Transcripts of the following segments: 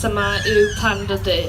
yma yw Panda Du.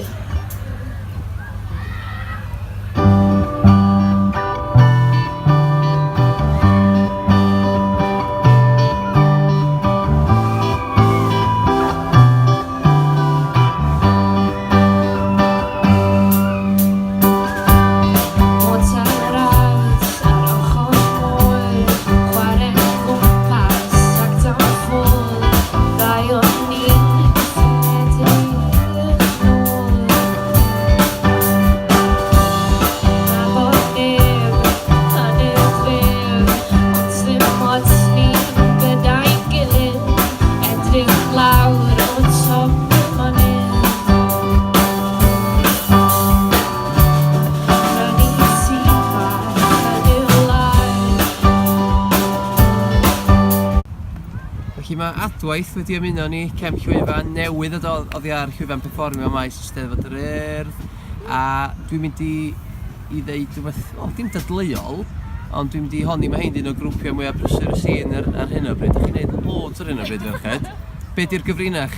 Felly mae adwaith wedi ymuno ni cemp llwyfan newydd oddi ar llwyfan perfformio maes Eisteddfod yr Urdd, a dwi'n mynd i ddeud rhywbeth, dim dadleuol, ond dwi'n mynd i honni mae hyn un o grwpiau mwyaf prysur y sîn ar hyn o bryd. Ydych chi'n gwneud loads ar hyn o bryd, ferched? Be di'r gyfrinach?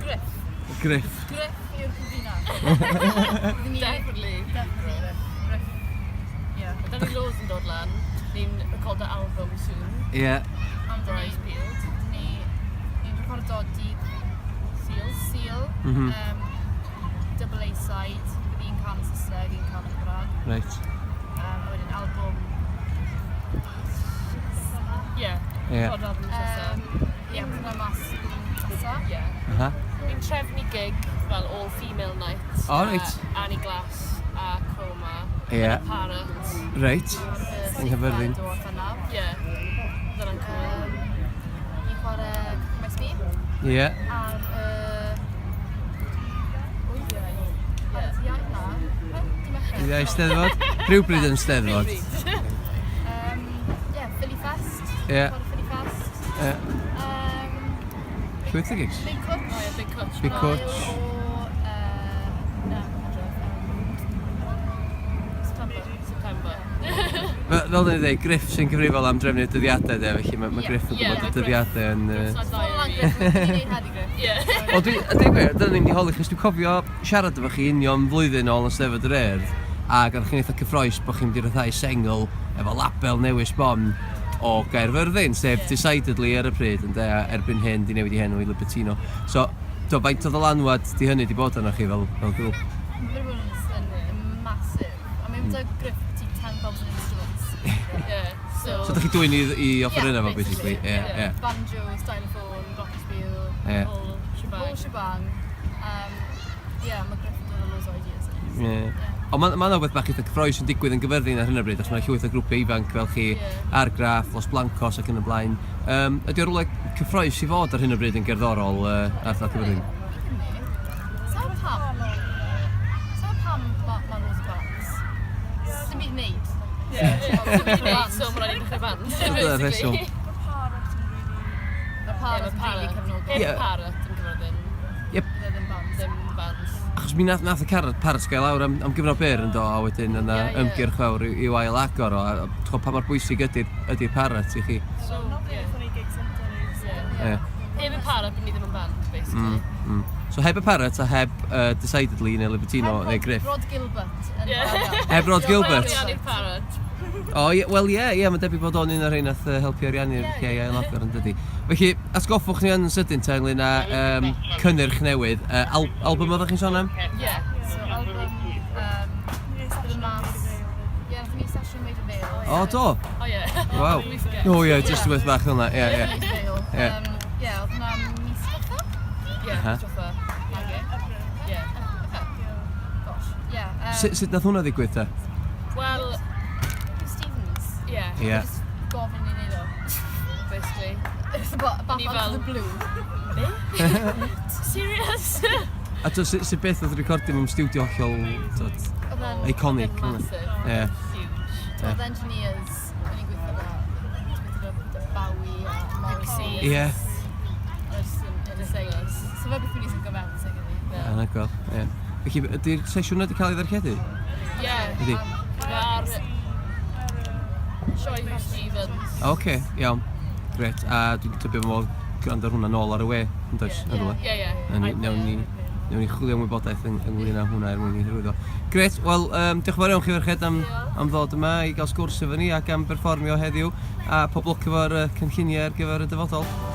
Griff. Griff. Griff yw'r gyfrinach. Definitely. Griff. Yeah. Da ni loads yn dod lan. Ni'n recordo album soon. Ie. Am Dry's Field. Ni'n recordo Seal. Double A-side. Bydd un can yn Saesneg, un can yn Gymraeg. Reit. A wedyn album... Ie. Recordo album nesa. Ie, bydd yna mas nesa. Ie. Ni'n trefnu gig fel all-female night. O, reit. Annie Glass a Chroma. Ie. Parrot. Reit. Yng Nghyfyrddin. Ie. Dyna'n cool. Ni'n chwarae Cymys Mi. Ie. Ar Iau na. Ie, Eisteddfod. Rhywbryd yn Eisteddfod. Ie, Philly Fest. Ie. Philly Fest. Ie. Llwyth o gigs? Big Cwtch. O ie, Big Cwtch. Big Cwtch. September. Fel da ni dweud, Griff sy'n gyfrifol am drefnu'r dyddiadau de, felly mae Griff yn gwybod y dyddiadau yn... O, dwi'n gwir, dyna ni'n mynd i holi chys dwi'n cofio siarad efo chi union flwyddyn ôl yn Eisteddfod yr Urdd, ac ar chi'n eitha cyffroes bod chi'n mynd i ryddhau sengl efo label newis bon o Gaerfyrddin, sef Decidedly ar y pryd, ynddo, erbyn hyn di newid i henw i Libertino. So, faint o ddylanwad di hynny di bod arno chi fel grŵp? Yn massive. I mean, mae'n Griff ti 10,000 instruments. So, da chi dwy'n i offer yna fo, basically? Ie. Banjo, stylophone, glockenspiel, whole shebang. Ie, mae Griff yn dod o loads o ideas. Ie. Ond mae'n rhywbeth bach eitha cyffroes yn digwydd yn Gyfyrddin ar hyn o bryd, os mae'n llwyth o grwpiau ifanc fel chi, Argraff, Los Blancos ac yn y blaen. Ydy o'r rwle cyffroes i fod ar hyn o bryd yn gerddorol ar ddal Gyfyrddin? Sa'n pam mae loads o bands? Dim byd wneud. Dim byd wneud, so mae'n rhaid i ddechrau band. Dyna'r rheswm. Mae Parrot yn rili cefnogol. Parrot yn Gyfyrddin. Yep. Ddim bands. Achos mi nath y Parrot gael lawr am gyfnod byr yn do, a wedyn yna ymgyrch fawr i'w ail agor o, a pa mor bwysig ydy'r Parrot i chi? So, heb y Parrot, bydd ni ddim yn band, basically. So heb y Parrot a heb Decidedly neu Libertino neu Griff? Heb Rod Gilbert. Heb Rod Gilbert? Heb Parrot. O, wel ie, mae'n debyg bod o'n un o'r un nath helpu ariannu'r ail agor yn dydi. Felly, atgoffwch ni yn sydyn te ynglyn â cynnyrch newydd. Album oeddech chi'n sôn am? Ie, so album bydd yn mas. Ie, nath ni sesiwn Made of Vale. O, do? O ie. Waw. O ie, just rhywbeth bach hwnna, ie. Ie, oedd hwnna mis diwetha? Ie, mis diwetha. Ie. Gosh, ie. Sut nath hwnna ddigwydd te? Wel, Stevens, ie. Ie. Just gofyn i neud o, basically. Back out of the blue. Serious? A sut beth oedd recordio mewn studio hollol iconic? Massive. Ie. Huge. Oedd engineers yn ei gweithio da Bowie a Morrissey. Ie. So fe beth wedi sy'n gyfewn, segeddi. Anagol, ie. Felly, ydy'r sesiwn wedi cael ei ddarlledu? Ie. Ar Sioe Stevens. Oce, iawn. Gret. A dwi'n tybio mod gwrando ar hwnna nôl ar y we, yn does? Ie, ie. Newn ni chwilio am wybodaeth ynglyn â hwnna er mwyn i hyrwyddo. Gret, wel, diolch yn fawr iawn chi ferched am ddod yma i gael sgwrs efo ni ac am berfformio heddiw a pob lwc efo'r cynlluniau ar gyfer y dyfodol.